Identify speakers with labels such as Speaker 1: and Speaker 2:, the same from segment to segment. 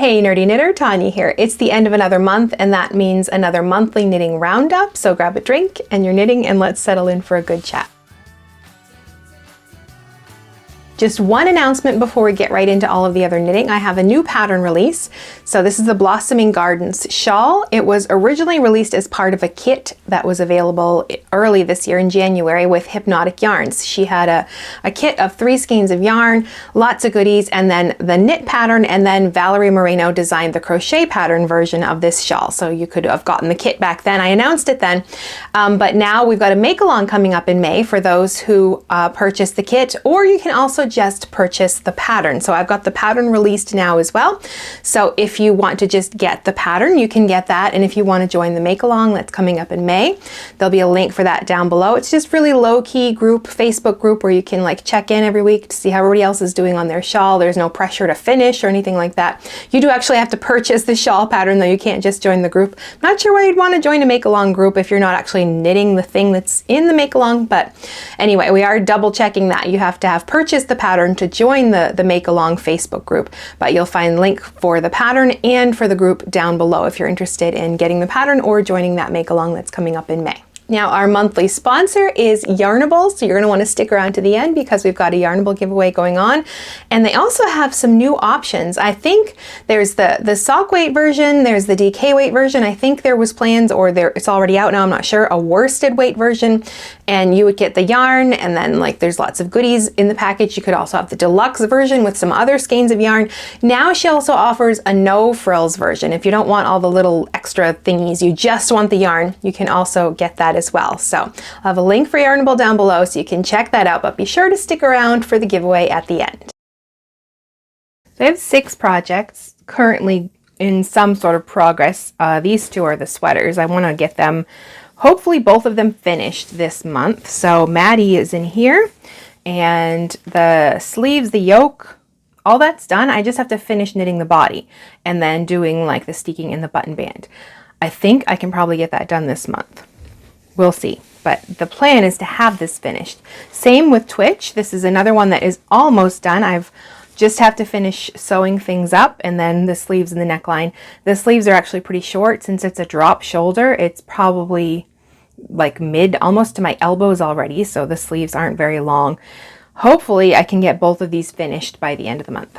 Speaker 1: Hey Nerdy Knitter, Tanya here. It's the end of another month and that means another monthly knitting roundup. So grab a drink and you're knitting and let's settle in for a good chat. Just one announcement before we get right into all of the other knitting. I have a new pattern release. So this is the Blossoming Gardens shawl. It was originally released as part of a kit that was available early this year in January with Hypnotic Yarns. She had a kit of 3 skeins of yarn, lots of goodies, and then the knit pattern, and then Valerie Moreno designed the crochet pattern version of this shawl. So you could have gotten the kit back then. I announced it then, but now we've got a make-along coming up in May for those who purchase the kit, or you can also just purchase the pattern. So I've got the pattern released now as well. So if you want to just get the pattern, you can get that. And if you want to join the make-along that's coming up in May, there'll be a link for that down below. It's just really low-key group, Facebook group where you can like check in every week to see how everybody else is doing on their shawl. There's no pressure to finish or anything like that. You do actually have to purchase the shawl pattern though. You can't just join the group. Not sure why you'd want to join a make-along group if you're not actually knitting the thing that's in the make-along. But anyway, we are double checking that. You have to have purchased the pattern to join the make-along Facebook group, but you'll find link for the pattern and for the group down below if you're interested in getting the pattern or joining that make-along that's coming up in May. Now our monthly sponsor is Yarnable, so you're going to want to stick around to the end because we've got a Yarnable giveaway going on, and they also have some new options. I think there's the sock weight version, there's the DK weight version. I think there was plans, or it's already out now, I'm not sure, a worsted weight version, and you would get the yarn, and then like there's lots of goodies in the package. You could also have the deluxe version with some other skeins of yarn. Now she also offers a no frills version. If you don't want all the little extra thingies, you just want the yarn, you can also get that as well. So I'll have a link for Yarnable down below so you can check that out, but be sure to stick around for the giveaway at the end. So I have 6 projects currently in some sort of progress. These 2 are the sweaters. I want to get them, hopefully both of them finished this month. So Mattie is in here, and the sleeves, the yoke, all that's done. I just have to finish knitting the body and then doing like the steeking in the button band. I think I can probably get that done this month. We'll see, but the plan is to have this finished. Same with Twitch. This is another one that is almost done. I've just have to finish sewing things up, and then the sleeves and the neckline. The sleeves are actually pretty short since it's a drop shoulder. It's probably like mid, almost to my elbows already, so the sleeves aren't very long. Hopefully I can get both of these finished by the end of the month.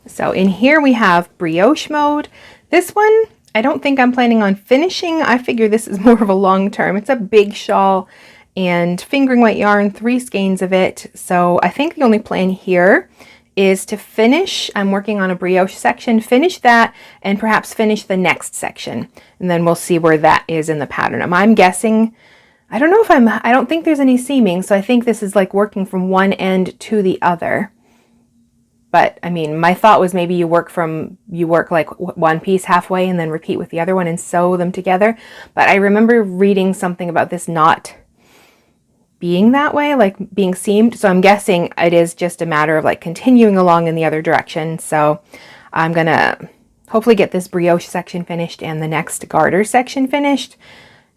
Speaker 1: So in here we have brioche mode. This one, I don't think I'm planning on finishing. I figure this is more of a long term. It's a big shawl and fingering weight yarn, 3 skeins of it. So I think the only plan here is to finish. I'm working on a brioche section, finish that, and perhaps finish the next section. And then we'll see where that is in the pattern. I'm guessing, I don't know if I don't think there's any seaming. So I think this is like working from one end to the other. But I mean, my thought was maybe you work like one piece halfway and then repeat with the other one and sew them together. But I remember reading something about this not being that way, like being seamed. So I'm guessing it is just a matter of like continuing along in the other direction. So I'm gonna hopefully get this brioche section finished and the next garter section finished.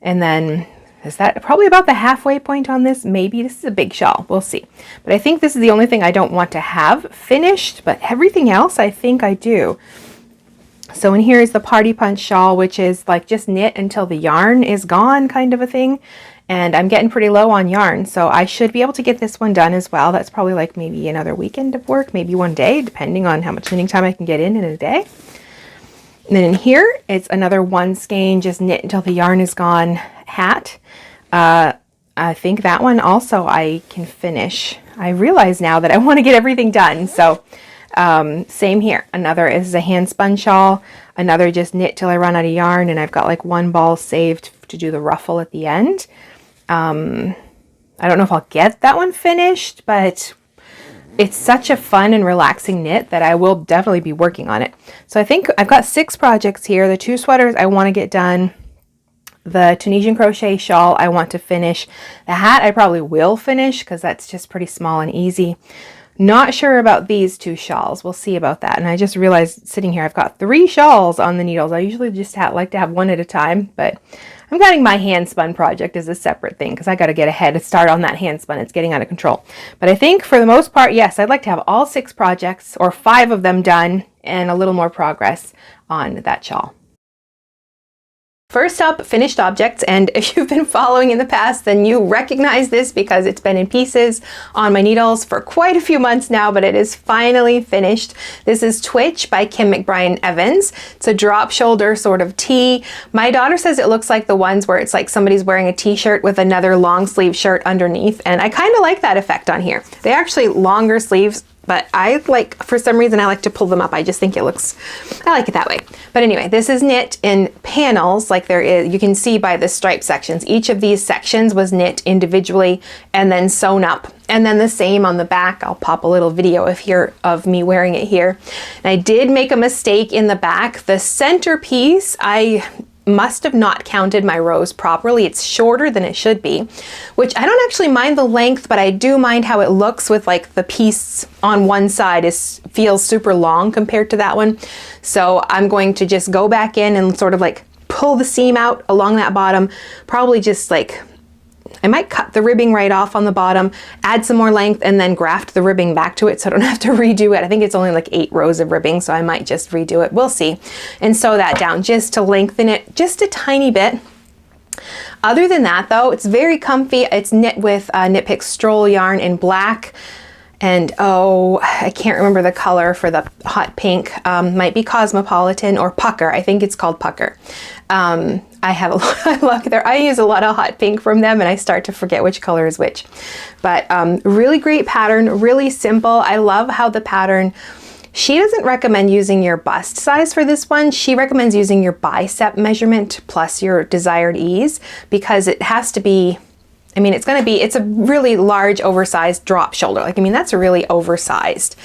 Speaker 1: And then is that probably about the halfway point on this? Maybe. This is a big shawl. We'll see. But I think this is the only thing I don't want to have finished, but everything else I think I do. So in here is the Party Punch shawl, which is like just knit until the yarn is gone kind of a thing. And I'm getting pretty low on yarn, so I should be able to get this one done as well. That's probably like maybe another weekend of work, maybe one day, depending on how much knitting time I can get in a day. And then in here, it's another 1 skein, just knit until the yarn is gone hat. I think that one also I can finish. I realize now that I want to get everything done. So same here. Another is a handspun shawl. Another just knit till I run out of yarn, and I've got like 1 ball saved to do the ruffle at the end. I don't know if I'll get that one finished, but it's such a fun and relaxing knit that I will definitely be working on it. So I think I've got 6 projects here. The 2 sweaters I want to get done. The Tunisian crochet shawl I want to finish. The hat I probably will finish because that's just pretty small and easy. Not sure about these 2 shawls. We'll see about that. And I just realized sitting here I've got 3 shawls on the needles. I usually just like to have one at a time, but I'm counting my Handspun project as a separate thing because I got to get ahead and start on that Handspun. It's getting out of control. But I think for the most part, yes, I'd like to have all 6 projects or 5 of them done and a little more progress on that shawl. First up, finished objects, and if you've been following in the past, then you recognize this because it's been in pieces on my needles for quite a few months now, but it is finally finished. This is Twitch by Kim McBrien Evans. It's a drop shoulder sort of tee. My daughter says it looks like the ones where it's like somebody's wearing a t-shirt with another long sleeve shirt underneath, and I kind of like that effect on here. They actually longer sleeves, but I like, for some reason, I like to pull them up. I just think it looks, I like it that way. But anyway, this is knit in panels, like there is, you can see by the stripe sections. Each of these sections was knit individually and then sewn up. And then the same on the back. I'll pop a little video of me wearing it here. And I did make a mistake in the back. The centerpiece, I must have not counted my rows properly. It's shorter than it should be, which I don't actually mind the length, but I do mind how it looks with like the piece on one side feels super long compared to that one. So I'm going to just go back in and sort of like pull the seam out along that bottom, probably just like, I might cut the ribbing right off on the bottom, add some more length, and then graft the ribbing back to it so I don't have to redo it. I think it's only like 8 rows of ribbing, so I might just redo it. We'll see. And sew that down just to lengthen it just a tiny bit. Other than that, though, it's very comfy. It's knit with Knit Pick Stroll yarn in black. And oh, I can't remember the color for the hot pink. Might be Cosmopolitan or Pucker. I think it's called Pucker. I have a lot of luck there. I use a lot of hot pink from them and I start to forget which color is which. But really great pattern, really simple. I love how the pattern, she doesn't recommend using your bust size for this one. She recommends using your bicep measurement plus your desired ease because it has to be, I mean, it's a really large, oversized drop shoulder. Like, I mean, that's really oversized.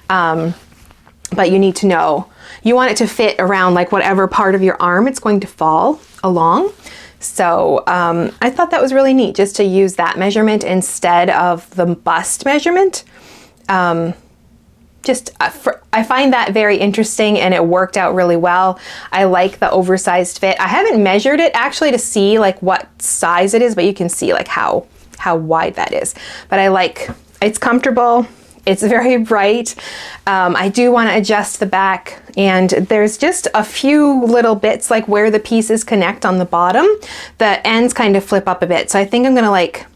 Speaker 1: But you need to know, you want it to fit around like whatever part of your arm it's going to fall along. So I thought that was really neat just to use that measurement instead of the bust measurement. I find that very interesting and it worked out really well. I like the oversized fit. I haven't measured it actually to see like what size it is, but you can see like how wide that is. But I like, it's comfortable. It's very bright. I do want to adjust the back and there's just a few little bits like where the pieces connect on the bottom. The ends kind of flip up a bit. So I think I'm going to like,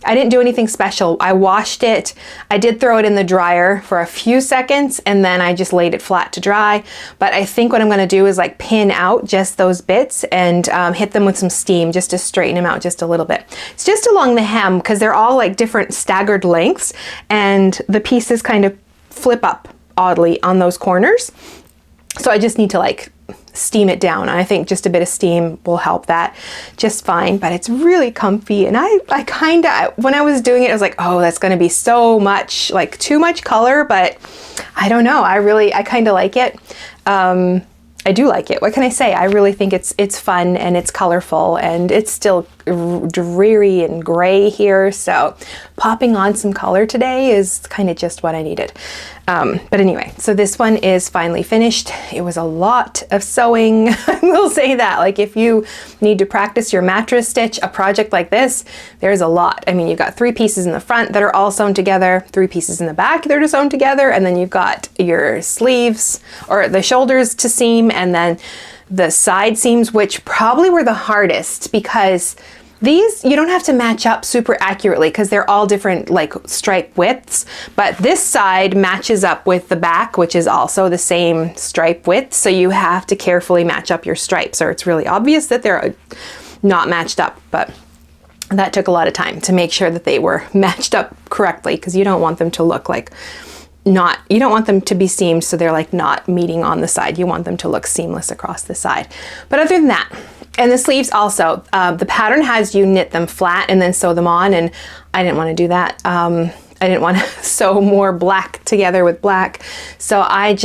Speaker 1: I didn't do anything special. I washed it. I did throw it in the dryer for a few seconds and then I just laid it flat to dry. But I think what I'm going to do is like pin out just those bits and hit them with some steam just to straighten them out just a little bit. It's just along the hem because they're all like different staggered lengths and the pieces kind of flip up oddly on those corners. So I just need to like steam it down. I think just a bit of steam will help that just fine, but it's really comfy. And I kind of, when I was doing it, I was like, oh, that's going to be so much, like too much color, but I don't know. I kind of like it. I do like it. What can I say? I really think it's fun and it's colorful and it's still dreary and gray here. So popping on some color today is kind of just what I needed. But anyway, so this one is finally finished. It was a lot of sewing. I will say that, like if you need to practice your mattress stitch, a project like this, there's a lot. I mean, you've got 3 pieces in the front that are all sewn together, 3 pieces in the back that are sewn together, and then you've got your sleeves or the shoulders to seam, and then the side seams, which probably were the hardest because these, you don't have to match up super accurately because they're all different like stripe widths, but this side matches up with the back, which is also the same stripe width. So you have to carefully match up your stripes or it's really obvious that they're not matched up, but that took a lot of time to make sure that they were matched up correctly because you don't want them to look like you don't want them to be seamed so they're like not meeting on the side. You want them to look seamless across the side. But other than that, and the sleeves also, the pattern has you knit them flat and then sew them on, and I didn't want to do that. I didn't want to sew more black together with black. So I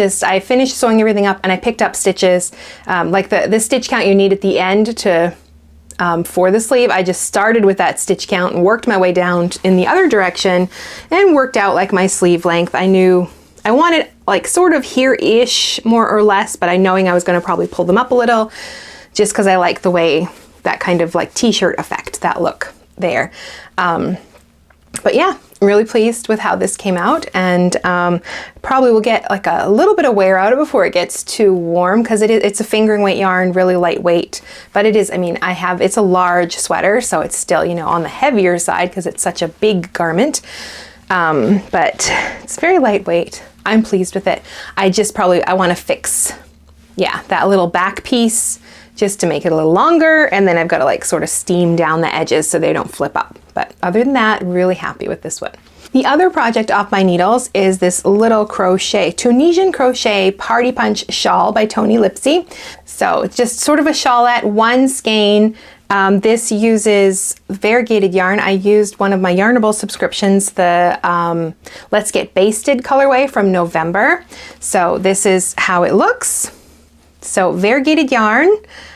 Speaker 1: finished sewing everything up and I picked up stitches, like the stitch count you need at the end to for the sleeve. I just started with that stitch count and worked my way down in the other direction and worked out like my sleeve length. I knew I wanted like sort of here-ish more or less, but knowing I was going to probably pull them up a little just because I like the way that kind of like t-shirt effect, that look there. But yeah, I'm really pleased with how this came out, and probably will get like a little bit of wear out of it before it gets too warm, because it's a fingering weight yarn, really lightweight, but it is, I mean, it's a large sweater, so it's still, you know, on the heavier side because it's such a big garment, but it's very lightweight. I'm pleased with it. I want to fix, yeah, that little back piece just to make it a little longer, and then I've got to like sort of steam down the edges so they don't flip up. But other than that, really happy with this one. The other project off my needles is this little Tunisian crochet party punch shawl by Tony Lipsy. So it's just sort of a shawlette, one skein. This uses variegated yarn. I used one of my Yarnable subscriptions, the Let's Get Basted colorway from November. So this is how it looks. So variegated yarn,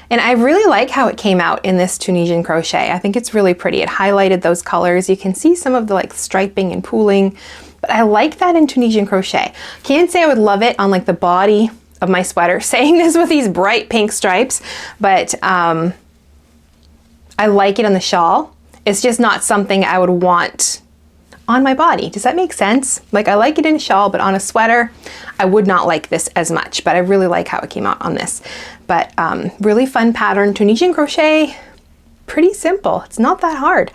Speaker 1: and I really like how it came out in this Tunisian crochet. I think it's really pretty. It highlighted those colors. You can see some of the like striping and pooling, but I like that in Tunisian crochet. Can't say I would love it on like the body of my sweater, saying this with these bright pink stripes, but I like it on the shawl. It's just not something I would want on my body. Does that make sense? Like, I like it in a shawl, but on a sweater, I would not like this as much, but I really like how it came out on this. But really fun pattern, Tunisian crochet, pretty simple. It's not that hard.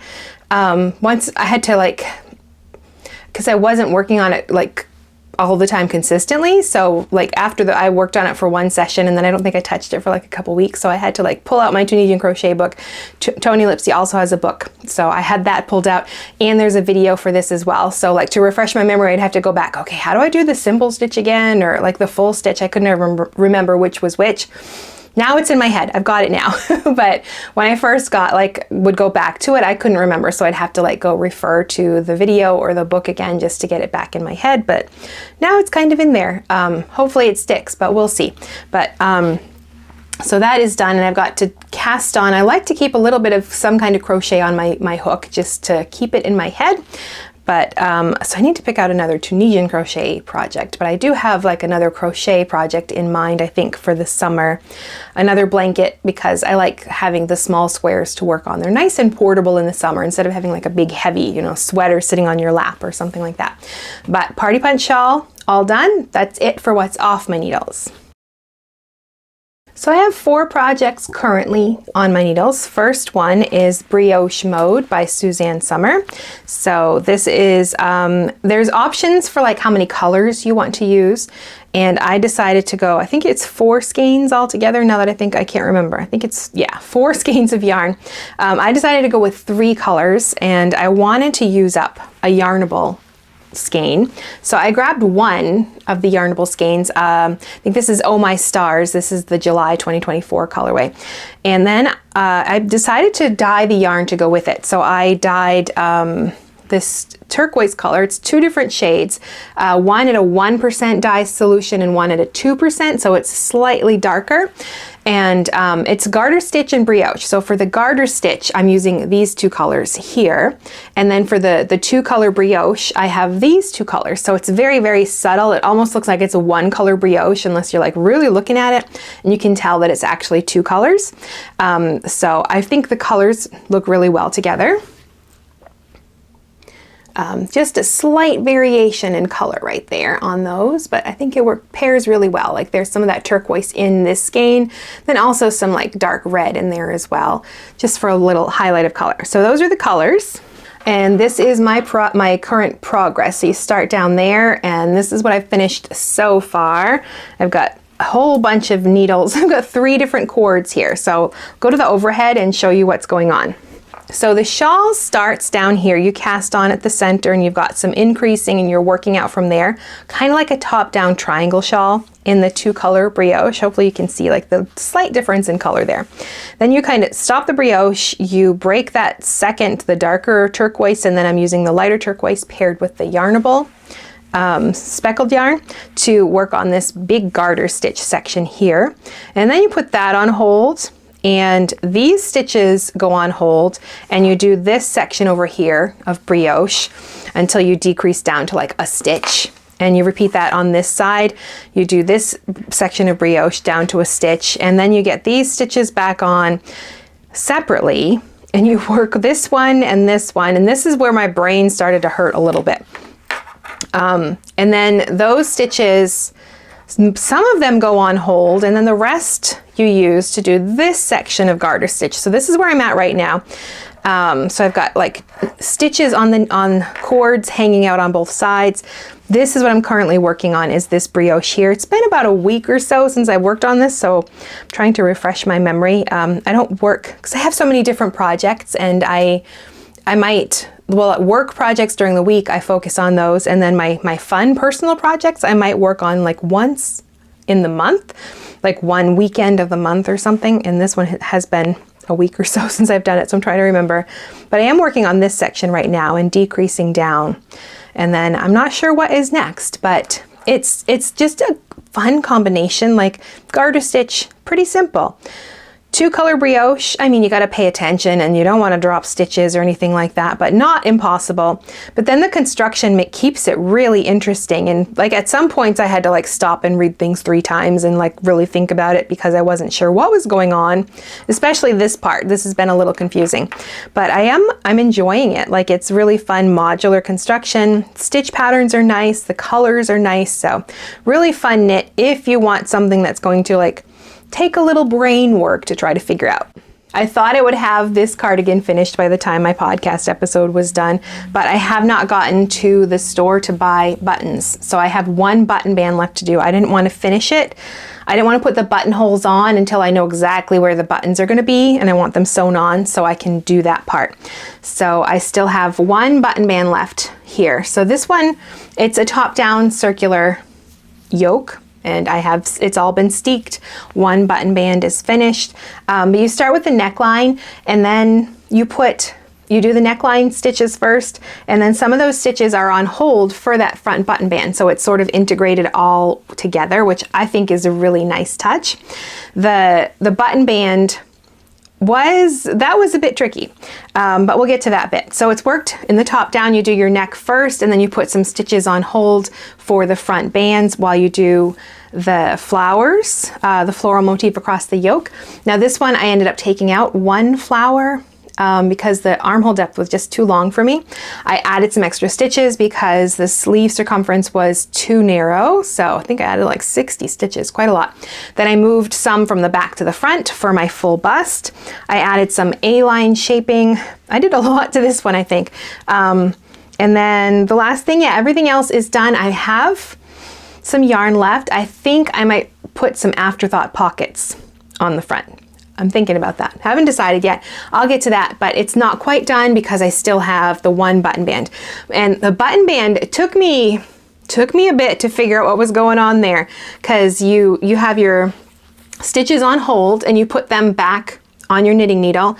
Speaker 1: Once I had to like, because I wasn't working on it like all the time consistently. So like after I worked on it for one session, and then I don't think I touched it for like a couple weeks. So I had to like pull out my Tunisian crochet book. Tony Lipsy also has a book. So I had that pulled out, and there's a video for this as well. So like to refresh my memory, I'd have to go back. Okay, how do I do the simple stitch again? Or like the full stitch? I couldn't remember which was which. Now it's in my head. I've got it now. But when I first would go back to it, I couldn't remember. So I'd have to like go refer to the video or the book again just to get it back in my head. But now it's kind of in there. Hopefully it sticks, but we'll see. But so that is done, and I've got to cast on. I like to keep a little bit of some kind of crochet on my hook just to keep it in my head. But so I need to pick out another Tunisian crochet project, but I do have like another crochet project in mind, I think, for the summer. Another blanket, because I like having the small squares to work on. They're nice and portable in the summer instead of having like a big heavy, you know, sweater sitting on your lap or something like that. But party punch shawl, all done. That's it for what's off my needles. So I have 4 projects currently on my needles. First one is Brioche Mode by Susanne Sommer. So this is, there's options for like how many colors you want to use. And I decided to go, I think it's 4 skeins altogether, now that I can't remember. I think it's, yeah, 4 skeins of yarn. I decided to go with 3 colors, and I wanted to use up a Yarnable skein. So I grabbed one of the Yarnable skeins. I think this is Oh My Stars. This is the July 2024 colorway. And then I decided to dye the yarn to go with it. So I dyed this turquoise color. It's 2 different shades, one at a 1% dye solution and one at a 2%, so it's slightly darker. And it's garter stitch and brioche. So for the garter stitch, I'm using these 2 colors here. And then for the 2-color brioche, I have these 2 colors. So it's very, very subtle. It almost looks like it's a 1-color brioche unless you're like really looking at it, and you can tell that it's actually 2 colors. So I think the colors look really well together. Just a slight variation in color right there on those, but I think it pairs really well. Like there's some of that turquoise in this skein, then also some like dark red in there as well, just for a little highlight of color. So those are the colors. And this is my current progress. So you start down there, and this is what I've finished so far. I've got a whole bunch of needles. I've got 3 different cords here. So go to the overhead and show you what's going on. So the shawl starts down here. You cast on at the center, and you've got some increasing, and you're working out from there, kind of like a top-down triangle shawl in the 2-color brioche. Hopefully you can see like the slight difference in color there. Then you kind of stop the brioche, you break that second, the darker turquoise, and then I'm using the lighter turquoise paired with the Yarnable speckled yarn to work on this big garter stitch section here. And then you put that on hold, and these stitches go on hold, and you do this section over here of brioche until you decrease down to like a stitch, and you repeat that on this side. You do this section of brioche down to a stitch, and then you get these stitches back on, separately, and you work this one, and this is where my brain started to hurt a little bit. And then those stitches, some of them go on hold, and then the rest you use to do this section of garter stitch. So this is where I'm at right now. So I've got like stitches on cords hanging out on both sides. This is what I'm currently working on, is this brioche here. It's been about a week or so since I worked on this, so I'm trying to refresh my memory. I don't work, because I have so many different projects, and I might, well, at work projects during the week, I focus on those, and then my fun personal projects, I might work on like once in the month, like one weekend of the month or something, and this one has been a week or so since I've done it, so I'm trying to remember. But I am working on this section right now and decreasing down. And then I'm not sure what is next, but it's just a fun combination, like garter stitch, pretty simple. 2-color brioche, I mean, you got to pay attention and you don't want to drop stitches or anything like that, but not impossible. But then the construction keeps it really interesting. And like at some points I had to like stop and read things 3 times and like really think about it, because I wasn't sure what was going on, especially this part. This has been a little confusing, but I'm enjoying it. Like, it's really fun modular construction. Stitch patterns are nice. The colors are nice. So really fun knit if you want something that's going to like take a little brain work to try to figure out. I thought I would have this cardigan finished by the time my podcast episode was done, but I have not gotten to the store to buy buttons. So I have 1 button band left to do. I didn't want to finish it. I didn't want to put the buttonholes on until I know exactly where the buttons are going to be, and I want them sewn on so I can do that part. So I still have 1 button band left here. So this one, it's a top-down circular yoke, and it's all been steeked. 1 button band is finished. But you start with the neckline, and then you do the neckline stitches first, and then some of those stitches are on hold for that front button band. So it's sort of integrated all together, which I think is a really nice touch. The button band was a bit tricky, but we'll get to that bit. So it's worked in the top down. You do your neck first, and then you put some stitches on hold for the front bands while you do the flowers, the floral motif across the yoke. Now this one I ended up taking out 1 flower because the armhole depth was just too long for me. I added some extra stitches because the sleeve circumference was too narrow, so I think I added like 60 stitches, quite a lot. Then I moved some from the back to the front for my full bust. I added some A-line shaping. I did a lot to this one, I think. And then the last thing, yeah, everything else is done. I have some yarn left. I think I might put some afterthought pockets on the front. I'm thinking about that. Haven't decided yet. I'll get to that, but it's not quite done because I still have the 1 button band. And the button band, it took me a bit to figure out what was going on there, because you have your stitches on hold and you put them back on your knitting needle.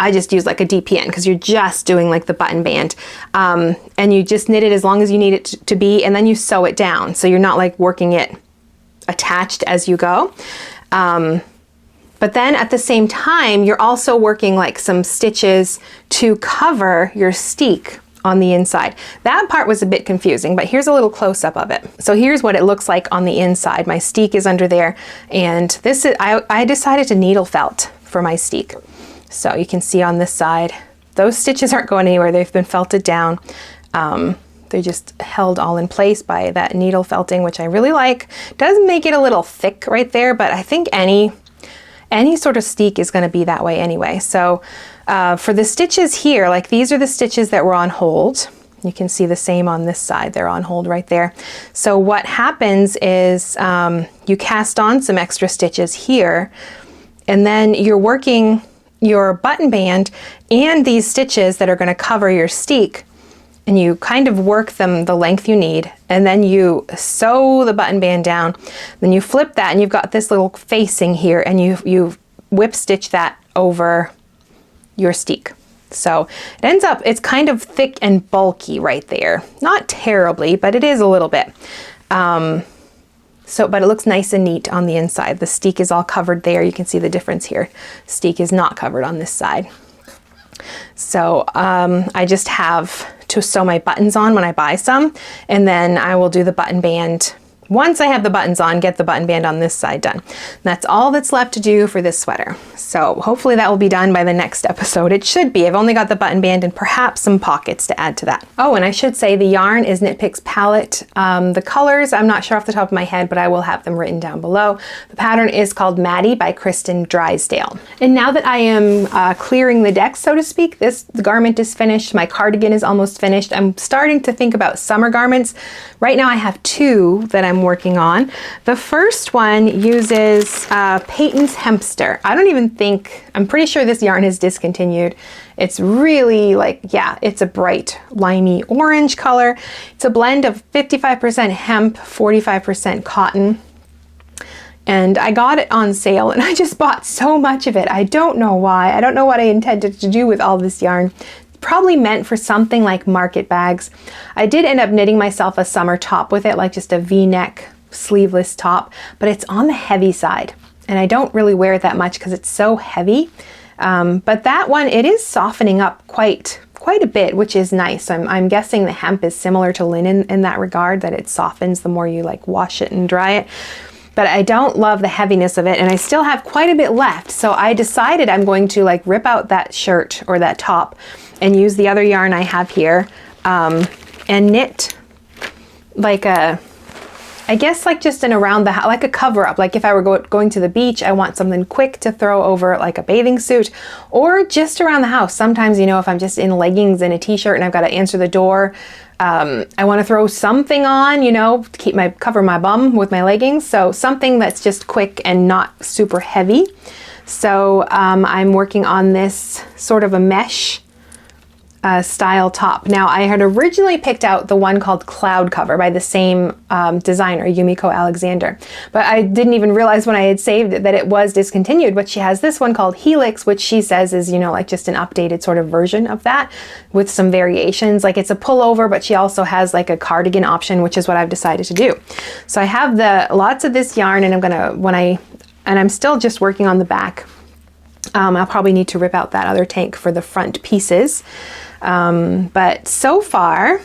Speaker 1: I just use like a DPN because you're just doing like the button band, and you just knit it as long as you need it to be, and then you sew it down. So you're not like working it attached as you go. But then at the same time, you're also working like some stitches to cover your steek on the inside. That part was a bit confusing, but here's a little close-up of it. So here's what it looks like on the inside. My steek is under there, and this is, I decided to needle felt for my steek. So you can see on this side, those stitches aren't going anywhere. They've been felted down. They're just held all in place by that needle felting, which I really like. Does make it a little thick right there, but I think any sort of steek is going to be that way anyway. So for the stitches here, like these are the stitches that were on hold. You can see the same on this side. They're on hold right there. So what happens is you cast on some extra stitches here, and then you're working your button band and these stitches that are going to cover your steek, and you kind of work them the length you need, and then you sew the button band down. Then you flip that, and you've got this little facing here, and you whip stitch that over your steek. So it ends up, it's kind of thick and bulky right there. Not terribly, but it is a little bit. But it looks nice and neat on the inside. The steek is all covered there. You can see the difference here. Steek is not covered on this side. So I just have to sew my buttons on when I buy some, and then I will do the button band once I have the buttons on, get the button band on this side done. That's all that's left to do for this sweater. So hopefully that will be done by the next episode. It should be. I've only got the button band and perhaps some pockets to add to that. Oh, and I should say the yarn is Knit Picks palette. The colors, I'm not sure off the top of my head, but I will have them written down below. The pattern is called Mattie by Kristin Drysdale. And now that I am clearing the deck, so to speak, the garment is finished. My cardigan is almost finished. I'm starting to think about summer garments. Right now I have two that I'm working on. The first one uses Patons Hempster. I'm pretty sure this yarn is discontinued. It's really like, yeah, it's a bright limey orange color. It's a blend of 55% hemp, 45% cotton. And I got it on sale and I just bought so much of it. I don't know why. I don't know what I intended to do with all this yarn. Probably meant for something like market bags. I did end up knitting myself a summer top with it, like just a V-neck sleeveless top, but it's on the heavy side. And I don't really wear it that much because it's so heavy. But that one, it is softening up quite a bit, which is nice. I'm guessing the hemp is similar to linen in that regard, that it softens the more you like wash it and dry it. But I don't love the heaviness of it, and I still have quite a bit left. So I decided I'm going to like rip out that shirt or that top and use the other yarn I have here and knit like I guess like just an around the house, like a cover up. Like if I were going to the beach, I want something quick to throw over like a bathing suit, or just around the house. Sometimes, you know, if I'm just in leggings and a t-shirt and I've got to answer the door, I want to throw something on, you know, to cover my bum with my leggings. So something that's just quick and not super heavy. So I'm working on this sort of a mesh style top. Now I had originally picked out the one called Cloud Cover by the same designer, Yumiko Alexander, but I didn't even realize when I had saved it that it was discontinued. But she has this one called Helix, which she says is, you know, like just an updated sort of version of that with some variations. Like it's a pullover, but she also has like a cardigan option, which is what I've decided to do. So I have lots of this yarn, and I'm gonna, I'm still just working on the back. I'll probably need to rip out that other tank for the front pieces. But so far,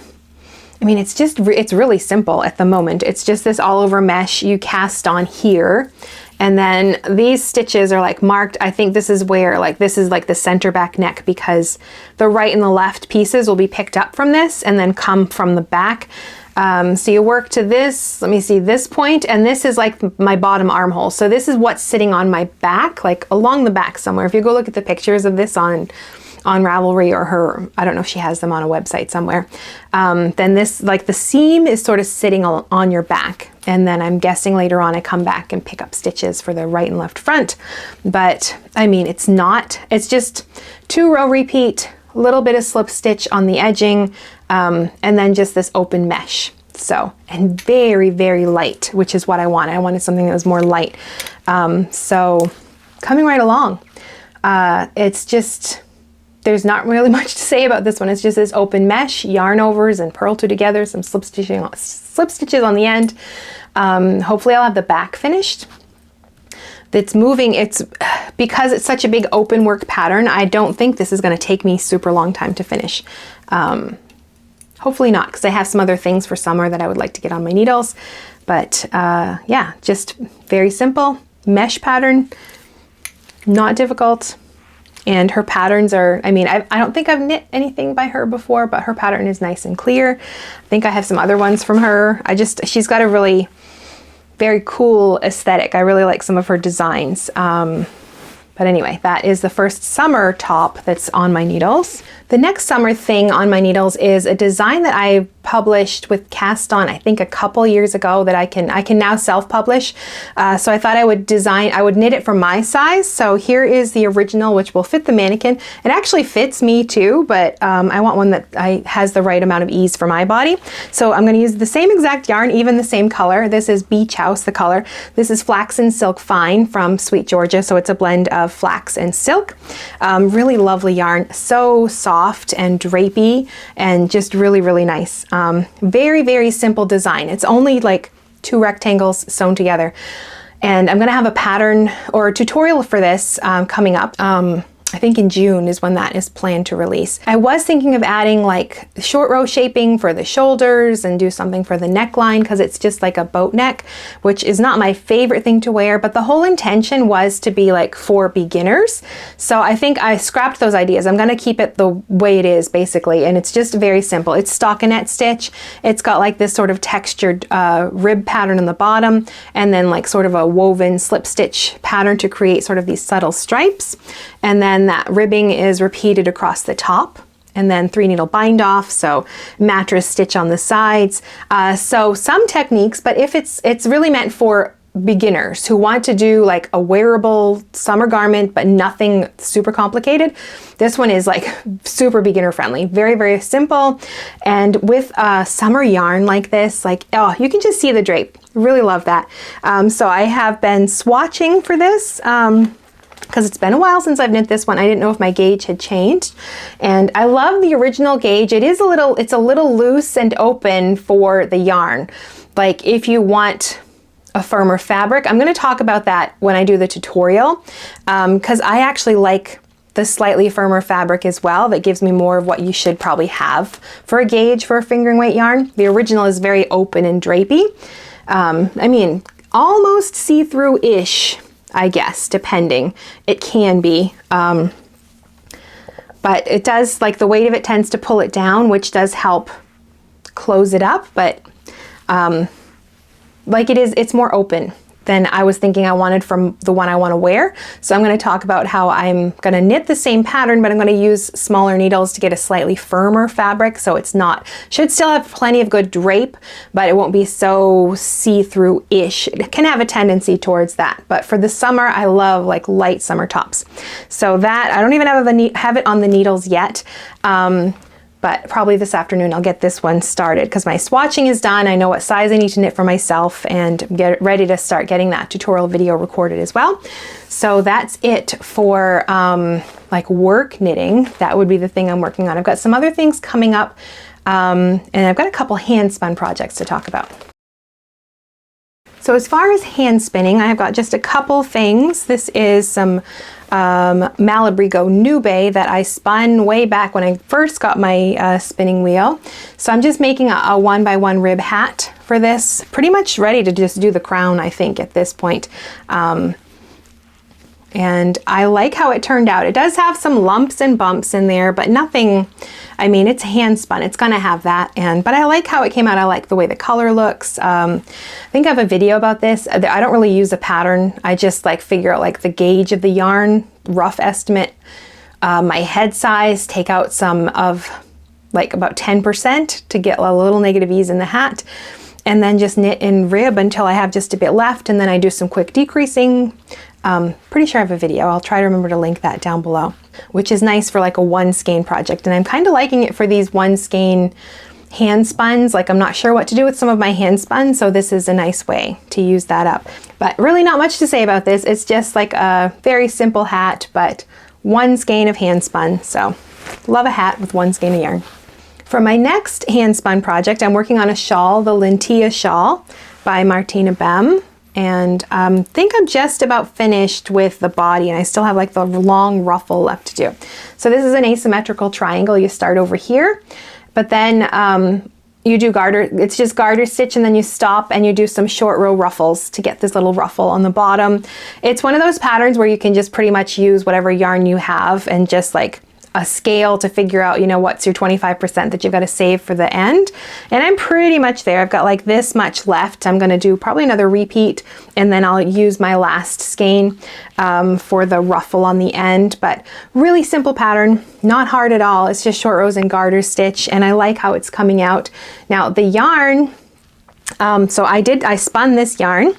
Speaker 1: I mean, it's really simple at the moment. It's just this all over mesh you cast on here. And then these stitches are like marked. I think this is where this is like the center back neck, because the right and the left pieces will be picked up from this and then come from the back. So you work to this, let me see, this point, and this is like my bottom armhole. So this is what's sitting on my back, like along the back somewhere. If you go look at the pictures of this on Ravelry or her, I don't know if she has them on a website somewhere, then this, like the seam is sort of sitting on your back. And then I'm guessing later on I come back and pick up stitches for the right and left front. But I mean, it's just 2-row repeat, a little bit of slip stitch on the edging, and then just this open mesh. So, and very, very light, which is what I wanted. I wanted something that was more light. So coming right along. It's just, there's not really much to say about this one. It's just this open mesh, yarn overs and purl two together, some slip stitches on the end. Hopefully I'll have the back finished. It's moving, because it's such a big open work pattern, I don't think this is going to take me super long time to finish. Hopefully not, because I have some other things for summer that I would like to get on my needles. But yeah, just very simple mesh pattern, not difficult. And her patterns are, I mean, I don't think I've knit anything by her before, but her pattern is nice and clear. I think I have some other ones from her. She's got a really very cool aesthetic. I really like some of her designs. But anyway, that is the first summer top that's on my needles. The next summer thing on my needles is a design that I published with Cast On, I think a couple years ago, that I can now self-publish. So I thought I would knit it for my size. So here is the original, which will fit the mannequin. It actually fits me too, but I want one that has the right amount of ease for my body. So I'm going to use the same exact yarn, even the same color. This is Beach House, the color. This is Flaxen Silk Fine from Sweet Georgia. So it's a blend of flax and silk. Really lovely yarn. So soft and drapey and just really, really nice. Very, very simple design. It's only like 2 rectangles sewn together. And I'm going to have a pattern or a tutorial for this coming up. I I think in June is when that is planned to release. I was thinking of adding like short row shaping for the shoulders and do something for the neckline because it's just like a boat neck, which is not my favorite thing to wear, but the whole intention was to be like for beginners. So I think I scrapped those ideas. I'm gonna keep it the way it is basically, and it's just very simple. It's stockinette stitch. It's got like this sort of textured rib pattern on the bottom, and then like sort of a woven slip stitch pattern to create sort of these subtle stripes. And then that ribbing is repeated across the top, and then 3 needle bind off, so mattress stitch on the sides. So some techniques, but if it's really meant for beginners who want to do like a wearable summer garment but nothing super complicated. This one is like super beginner friendly, very, very simple. And with a summer yarn like this, like, oh, you can just see the drape. Really love that. So I have been swatching for this because it's been a while since I've knit this one. I didn't know if my gauge had changed, and I love the original gauge. It's a little loose and open for the yarn. Like if you want a firmer fabric, I'm going to talk about that when I do the tutorial, because I actually like the slightly firmer fabric as well. That gives me more of what you should probably have for a gauge for a fingering weight yarn. The original is very open and drapey. I mean, almost see-through-ish, I guess, depending. It can be. But it does, like the weight of it tends to pull it down, which does help close it up, but like it's more open than I was thinking I wanted from the one I want to wear. So I'm going to talk about how I'm going to knit the same pattern, but I'm going to use smaller needles to get a slightly firmer fabric. So it's not, should still have plenty of good drape, but it won't be so see-through-ish. It can have a tendency towards that. But for the summer, I love like light summer tops. So that, I don't even have it on the needles yet. But probably this afternoon I'll get this one started because my swatching is done. I know what size I need to knit for myself and get ready to start getting that tutorial video recorded as well. So that's it for like work knitting. That would be the thing I'm working on. I've got some other things coming up, and I've got a couple hand spun projects to talk about. So as far as hand spinning, I've got just a couple things. This is some Malabrigo Nube that I spun way back when I first got my spinning wheel. So I'm just making a 1x1 rib hat for this. Pretty much ready to just do the crown, I think, at this point. And I like how it turned out. It does have some lumps and bumps in there, but nothing, I mean, it's hand spun. It's gonna have that. But I like how it came out. I like the way the color looks. I think I have a video about this. I don't really use a pattern. I just like figure out like the gauge of the yarn, rough estimate, my head size, take out some of like about 10% to get a little negative ease in the hat, and then just knit in rib until I have just a bit left, and then I do some quick decreasing. Pretty sure I have a video. I'll try to remember to link that down below, which is nice for like a one skein project. And I'm kind of liking it for these one skein hand spuns. Like I'm not sure what to do with some of my hand spun, so this is a nice way to use that up. But really not much to say about this. It's just like a very simple hat, but one skein of hand spun. So love a hat with one skein of yarn. For my next hand spun project, I'm working on a shawl, the Lentilla shawl by Martina Bem. And I think I'm just about finished with the body, and I still have like the long ruffle left to do. So this is an asymmetrical triangle. You start over here, but then you do garter, it's just garter stitch, and then you stop and you do some short row ruffles to get this little ruffle on the bottom. It's one of those patterns where you can just pretty much use whatever yarn you have and just like a scale to figure out, you know, what's your 25% that you've got to save for the end. And I'm pretty much there. I've got like this much left. I'm going to do probably another repeat, and then I'll use my last skein for the ruffle on the end. But really simple pattern, not hard at all. It's just short rows and garter stitch, and I like how it's coming out. Now the yarn, so I spun this yarn.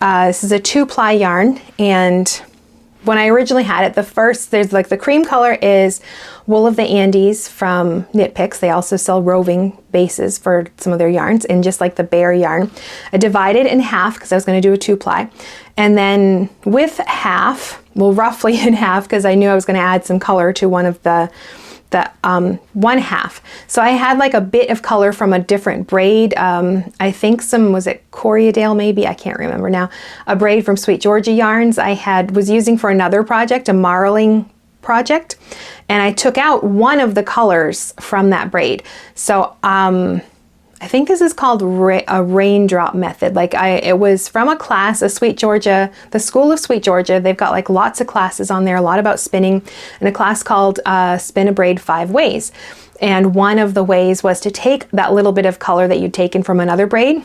Speaker 1: This is a 2-ply yarn, and when I originally had it, there's like the cream color is Wool of the Andes from Knit Picks. They also sell roving bases for some of their yarns, and just like the bare yarn. I divided in half because I was going to do a 2-ply. And then with half, well, roughly in half, because I knew I was going to add some color to one of the one half. So I had like a bit of color from a different braid. I think was it Corriedale maybe? I can't remember now. A braid from Sweet Georgia Yarns I was using for another project, a marling project, and I took out one of the colors from that braid. So I think this is called a raindrop method. Like it was from a class, the School of Sweet Georgia. They've got like lots of classes on there, a lot about spinning, and a class called Spin a Braid 5 Ways. And one of the ways was to take that little bit of color that you'd taken from another braid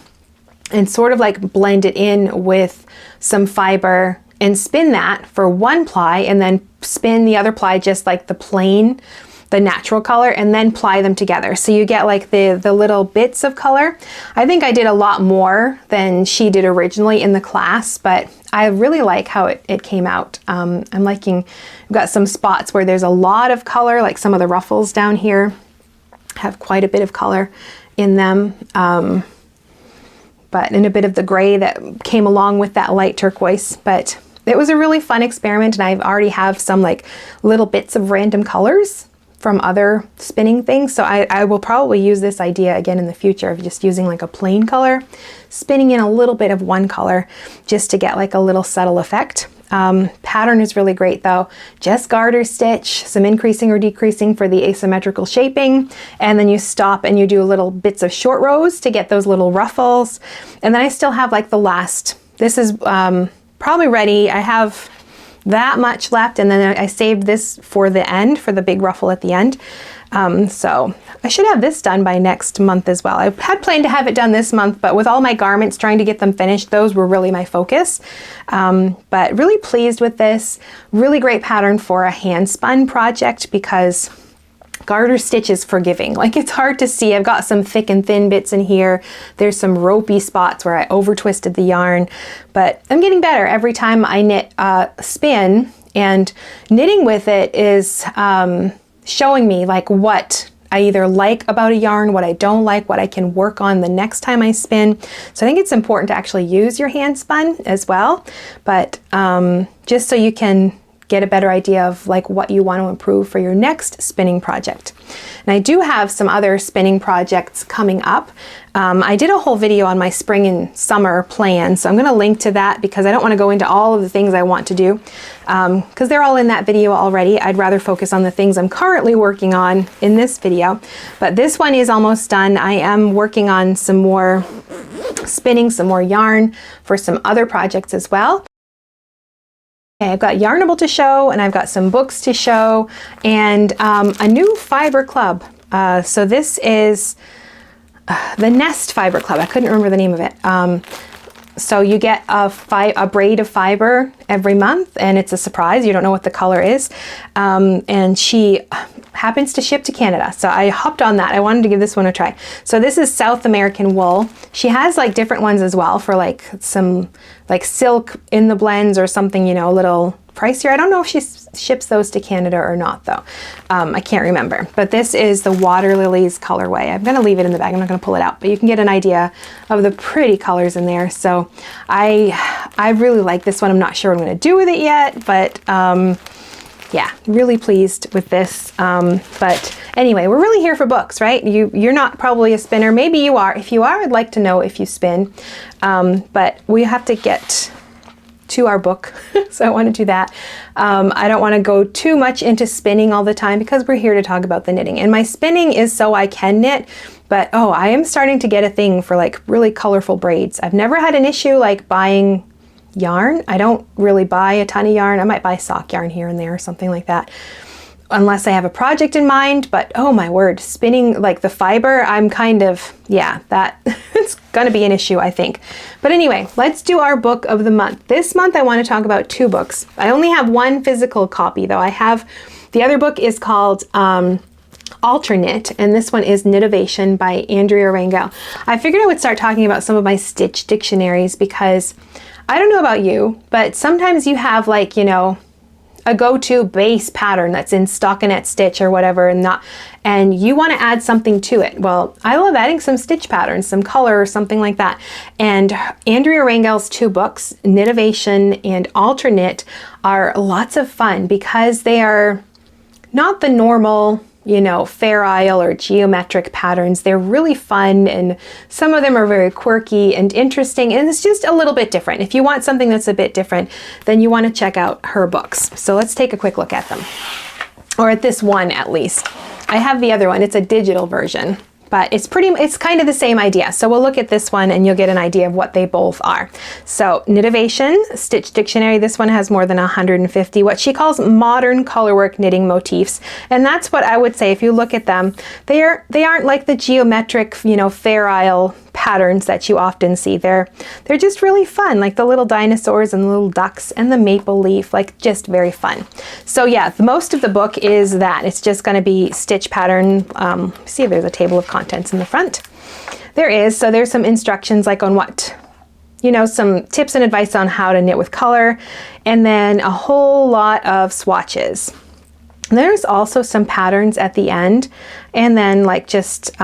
Speaker 1: and sort of like blend it in with some fiber and spin that for one ply, and then spin the other ply just like the natural color, and then ply them together. So you get like the little bits of color. I think I did a lot more than she did originally in the class, but I really like how it came out. I'm liking, I've got some spots where there's a lot of color, like some of the ruffles down here have quite a bit of color in them. But in a bit of the gray that came along with that light turquoise. But it was a really fun experiment, and I already have some like little bits of random colors from other spinning things. So I will probably use this idea again in the future of just using like a plain color, spinning in a little bit of one color just to get like a little subtle effect. Pattern is really great though. Just garter stitch, some increasing or decreasing for the asymmetrical shaping, and then you stop and you do little bits of short rows to get those little ruffles. And then I still have like the last, this is probably ready. I have that much left, and then I saved this for the end, for the big ruffle at the end. So I should have this done by next month as well. I had planned to have it done this month, but with all my garments, trying to get them finished, those were really my focus. But really pleased with this. Really great pattern for a hand spun project because garter stitch is forgiving. Like it's hard to see. I've got some thick and thin bits in here. There's some ropey spots where I over twisted the yarn, but I'm getting better every time I knit spin, and knitting with it is showing me like what I either like about a yarn, what I don't like, what I can work on the next time I spin. So I think it's important to actually use your hand spun as well, but just so you can get a better idea of like what you want to improve for your next spinning project. And I do have some other spinning projects coming up. I did a whole video on my spring and summer plan, so I'm going to link to that because I don't want to go into all of the things I want to do because they're all in that video already. I'd rather focus on the things I'm currently working on in this video. But this one is almost done. I am working on some more spinning, some more yarn for some other projects as well. Okay, I've got Yarnable to show, and I've got some books to show, and a new fiber club. So this is the Nest Fiber Club. I couldn't remember the name of it. So you get a braid of fiber every month, and it's a surprise. You don't know what the color is. And she happens to ship to Canada. So I hopped on that. I wanted to give this one a try. So this is South American wool. She has like different ones as well for like some like silk in the blends or something, you know, a little pricier. I don't know if she ships those to Canada or not though. I can't remember. But this is the Water Lilies colorway. I'm going to leave it in the bag. I'm not going to pull it out, but you can get an idea of the pretty colors in there. So I really like this one. I'm not sure what I'm going to do with it yet, but yeah, really pleased with this. But anyway, we're really here for books, right? You're not probably a spinner. Maybe you are. If you are, I'd like to know if you spin. But we have to get to our book, so I want to do that. I don't want to go too much into spinning all the time because we're here to talk about the knitting. And my spinning is so I can knit, but oh, I am starting to get a thing for like really colorful braids. I've never had an issue like buying yarn. I don't really buy a ton of yarn. I might buy sock yarn here and there or something like that, unless I have a project in mind. But oh my word, spinning like the fiber, I'm kind of, yeah, that it's gonna be an issue, I think. But anyway, let's do our book of the month. This month I want to talk about two books. I only have one physical copy though. The other book is called Alternate, and this one is Knitovation by Andrea Rangel. I figured I would start talking about some of my stitch dictionaries because I don't know about you, but sometimes you have like, you know, a go-to base pattern that's in stockinette stitch or whatever, and you want to add something to it. Well, I love adding some stitch patterns, some color or something like that. And Andrea Rangel's two books, Knitovation and Alternate, are lots of fun because they are not the normal you know, Fair Isle or geometric patterns. They're really fun, and some of them are very quirky and interesting, and it's just a little bit different. If you want something that's a bit different, then you want to check out her books. So let's take a quick look at them, or at this one at least. I have the other one, it's a digital version, but it's kind of the same idea. So we'll look at this one and you'll get an idea of what they both are. So Knitovation, Stitch Dictionary, this one has more than 150, what she calls modern colorwork knitting motifs. And that's what I would say, if you look at them, they aren't like the geometric, you know, Fair Isle patterns that you often see. They're just really fun, like the little dinosaurs and the little ducks and the maple leaf, like just very fun. So yeah, most of the book is that. It's just going to be stitch pattern. See if there's a table of contents in the front. There is. So there's some instructions like on what, you know, some tips and advice on how to knit with color, and then a whole lot of swatches. There's also some patterns at the end, and then like just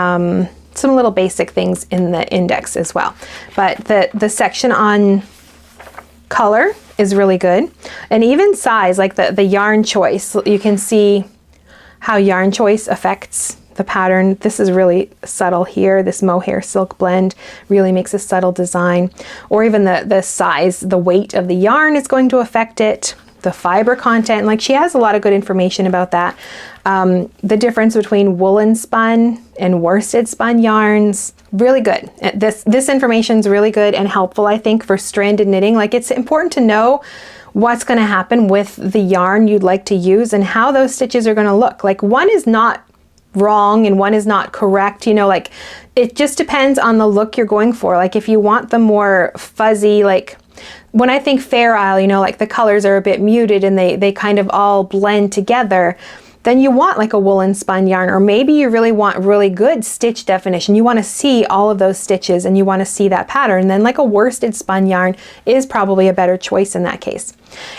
Speaker 1: some little basic things in the index as well. But the section on color is really good, and even size, like the yarn choice. You can see how yarn choice affects the pattern. This is really subtle here. This mohair silk blend really makes a subtle design, or even the size, the weight of the yarn is going to affect it. The fiber content, like she has a lot of good information about that. The difference between woolen spun and worsted spun yarns, really good. This information is really good and helpful, I think, for stranded knitting. Like, it's important to know what's going to happen with the yarn you'd like to use and how those stitches are going to look. Like, one is not wrong and one is not correct, you know, like it just depends on the look you're going for. Like, if you want the more fuzzy, like when I think Fair Isle, you know, like the colors are a bit muted and they kind of all blend together, then you want like a woolen spun yarn, or maybe you really want really good stitch definition. You want to see all of those stitches and you want to see that pattern. Then like a worsted spun yarn is probably a better choice in that case.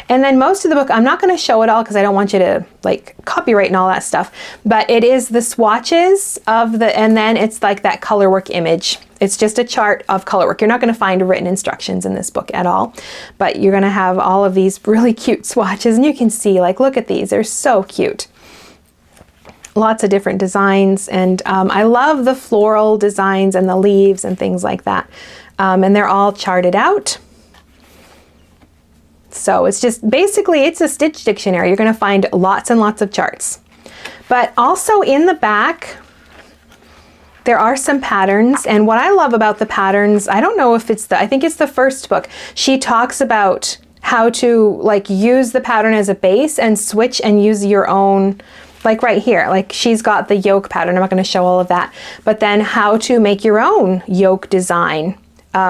Speaker 1: And then most of the book, I'm not going to show it all because I don't want you to like copyright and all that stuff, but it is the swatches of the, and then it's like that colorwork image. It's just a chart of colorwork. You're not going to find written instructions in this book at all, but you're going to have all of these really cute swatches, and you can see, like, look at these. They're so cute. Lots of different designs, and I love the floral designs and the leaves and things like that. And they're all charted out. So it's just basically, it's a stitch dictionary. You're going to find lots and lots of charts. But also in the back, there are some patterns, and what I love about the patterns, I don't know if it's I think it's the first book. She talks about how to like use the pattern as a base and switch and use your own, like right here, like she's got the yoke pattern. I'm not going to show all of that, but then how to make your own yoke design.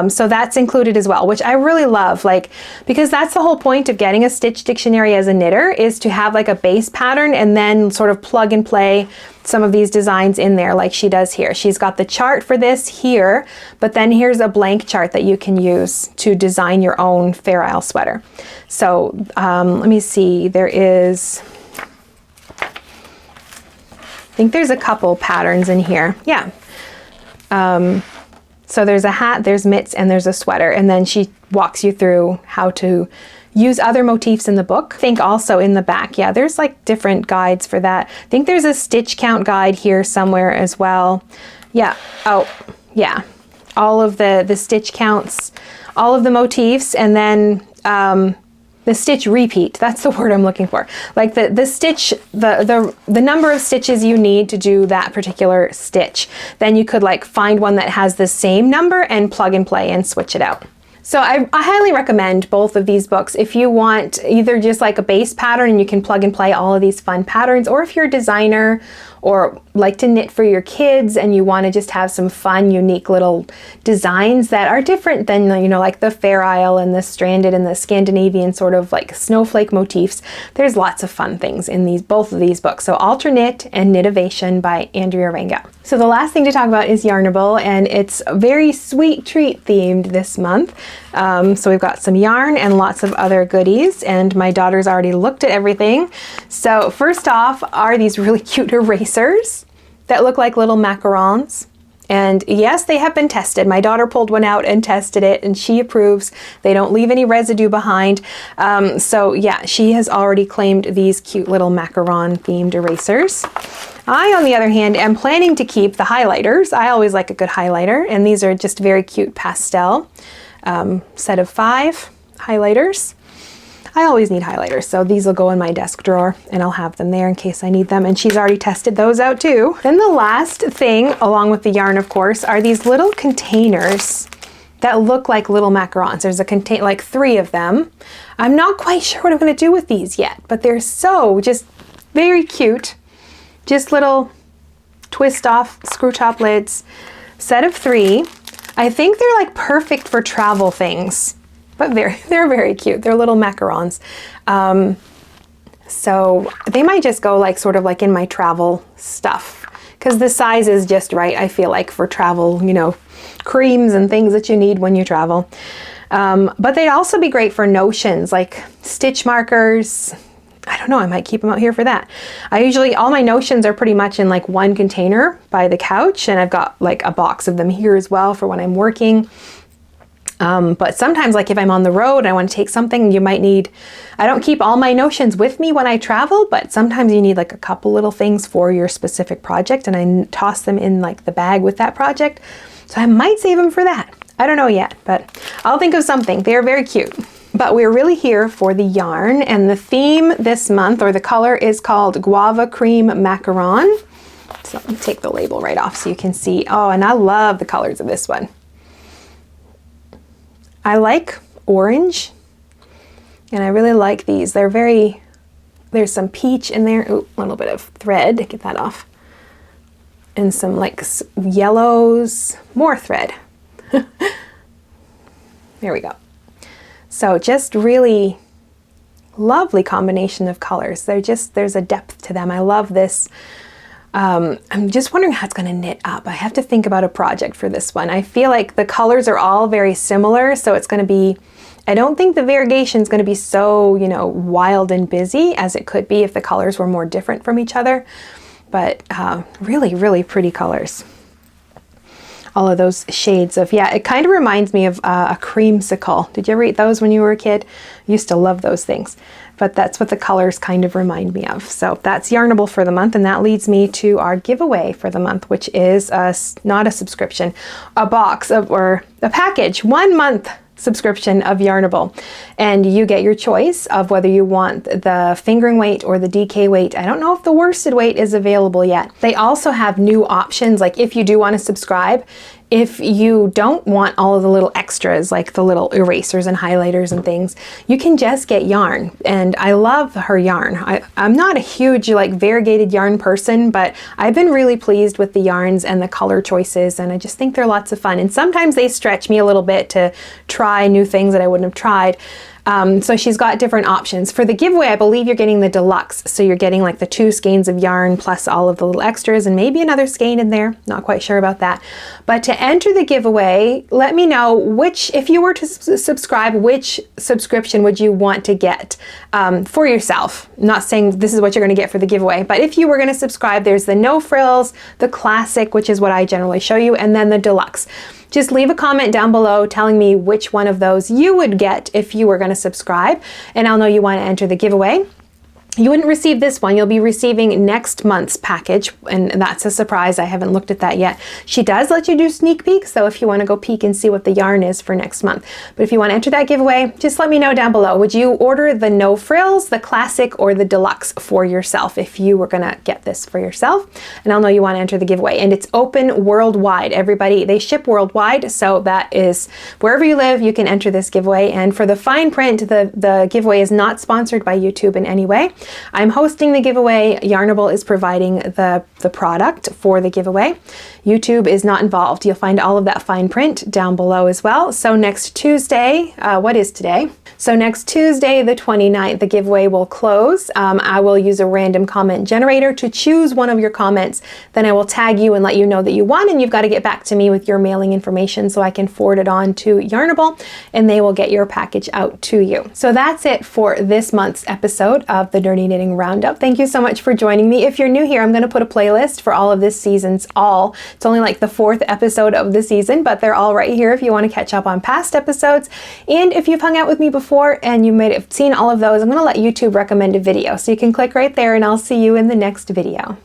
Speaker 1: So that's included as well, which I really love, like, because that's the whole point of getting a stitch dictionary as a knitter, is to have like a base pattern and then sort of plug and play some of these designs in there like she does here. She's got the chart for this here, but then here's a blank chart that you can use to design your own Fair Isle sweater. So let me see, there is, I think there's a couple patterns in here. Yeah. So there's a hat, there's mitts, and there's a sweater. And then she walks you through how to use other motifs in the book. I think also in the back, yeah, there's like different guides for that. I think there's a stitch count guide here somewhere as well. Yeah, oh, yeah. All of the stitch counts, all of the motifs, and then the stitch repeat, that's the word I'm looking for. Like the stitch, the number of stitches you need to do that particular stitch. Then you could like find one that has the same number and plug and play and switch it out. So I highly recommend both of these books if you want either just like a base pattern and you can plug and play all of these fun patterns, or if you're a designer or like to knit for your kids and you want to just have some fun, unique little designs that are different than, you know, like the Fair Isle and the stranded and the Scandinavian sort of like snowflake motifs. There's lots of fun things in both of these books. So Alternate and Knitovation by Andrea Rangel. So the last thing to talk about is Yarnable, and it's very sweet treat themed this month. So we've got some yarn and lots of other goodies, and my daughter's already looked at everything. So first off are these really cute erasers that look like little macarons. And yes, they have been tested. My daughter pulled one out and tested it, and she approves. They don't leave any residue behind. So yeah, she has already claimed these cute little macaron themed erasers. I, on the other hand, am planning to keep the highlighters. I always like a good highlighter, and these are just very cute pastel set of 5 highlighters. I always need highlighters, so these will go in my desk drawer and I'll have them there in case I need them, and she's already tested those out too. Then the last thing, along with the yarn of course, are these little containers that look like little macarons. There's like 3 of them. I'm not quite sure what I'm gonna do with these yet, but they're so just very cute. Just little twist off screw top lids, set of 3. I think they're like perfect for travel things, but they're very cute. They're little macarons. So they might just go like sort of like in my travel stuff, because the size is just right, I feel like, for travel, you know, creams and things that you need when you travel. But they'd also be great for notions, like stitch markers. I don't know, I might keep them out here for that. All my notions are pretty much in like one container by the couch, and I've got like a box of them here as well for when I'm working. But sometimes, like if I'm on the road and I want to take something, you might need, I don't keep all my notions with me when I travel, but sometimes you need like a couple little things for your specific project, and I toss them in like the bag with that project. So I might save them for that. I don't know yet, but I'll think of something. They're very cute. But we're really here for the yarn, and the theme this month, or the color, is called Guava Cream Macaron. So let me take the label right off so you can see. Oh, and I love the colors of this one. I like orange, and I really like these. They're very, there's some peach in there. Ooh, a little bit of thread, get that off. And some like yellows, more thread. There we go. So just really lovely combination of colors. There's a depth to them. I love this. I'm just wondering how it's going to knit up. I have to think about a project for this one. I feel like the colors are all very similar, so it's going to be, I don't think the variation is going to be so, you know, wild and busy as it could be if the colors were more different from each other. But really, really pretty colors. All of those shades of, yeah, it kind of reminds me of a creamsicle. Did you ever eat those when you were a kid? I used to love those things, but that's what the colors kind of remind me of. So that's Yarnable for the month, and that leads me to our giveaway for the month, which is not a subscription, a box of, or a package, 1 month subscription of Yarnable, and you get your choice of whether you want the fingering weight or the DK weight. I don't know if the worsted weight is available yet. They also have new options, like if you do want to subscribe, if you don't want all of the little extras, like the little erasers and highlighters and things, you can just get yarn. And I love her yarn. I'm not a huge like variegated yarn person, but I've been really pleased with the yarns and the color choices, and I just think they're lots of fun. And sometimes they stretch me a little bit to try new things that I wouldn't have tried. So she's got different options. For the giveaway, I believe you're getting the deluxe. So you're getting like the 2 skeins of yarn plus all of the little extras and maybe another skein in there. Not quite sure about that. But to enter the giveaway, let me know which, if you were to subscribe, which subscription would you want to get for yourself? I'm not saying this is what you're going to get for the giveaway, but if you were going to subscribe, there's the no frills, the classic, which is what I generally show you, and then the deluxe. Just leave a comment down below telling me which one of those you would get if you were going to subscribe, and I'll know you want to enter the giveaway. You wouldn't receive this one. You'll be receiving next month's package, and that's a surprise. I haven't looked at that yet. She does let you do sneak peeks, so if you want to go peek and see what the yarn is for next month. But if you want to enter that giveaway, just let me know down below. Would you order the no frills, the classic, or the deluxe for yourself if you were going to get this for yourself? And I'll know you want to enter the giveaway. And it's open worldwide. Everybody, they ship worldwide, so that is wherever you live, you can enter this giveaway. And for the fine print, the giveaway is not sponsored by YouTube in any way. I'm hosting the giveaway. Yarnable is providing the product for the giveaway. YouTube is not involved. You'll find all of that fine print down below as well. So next Tuesday, what is today? So next Tuesday, the 29th, the giveaway will close. I will use a random comment generator to choose one of your comments. Then I will tag you and let you know that you won, and you've got to get back to me with your mailing information so I can forward it on to Yarnable, and they will get your package out to you. So that's it for this month's episode of the Nerdy Knitting Roundup. Thank you so much for joining me. If you're new here, I'm going to put a playlist for all of this season's all. It's only like the 4th episode of the season, but they're all right here if you want to catch up on past episodes. And if you've hung out with me before and you might have seen all of those, I'm going to let YouTube recommend a video. So you can click right there, and I'll see you in the next video.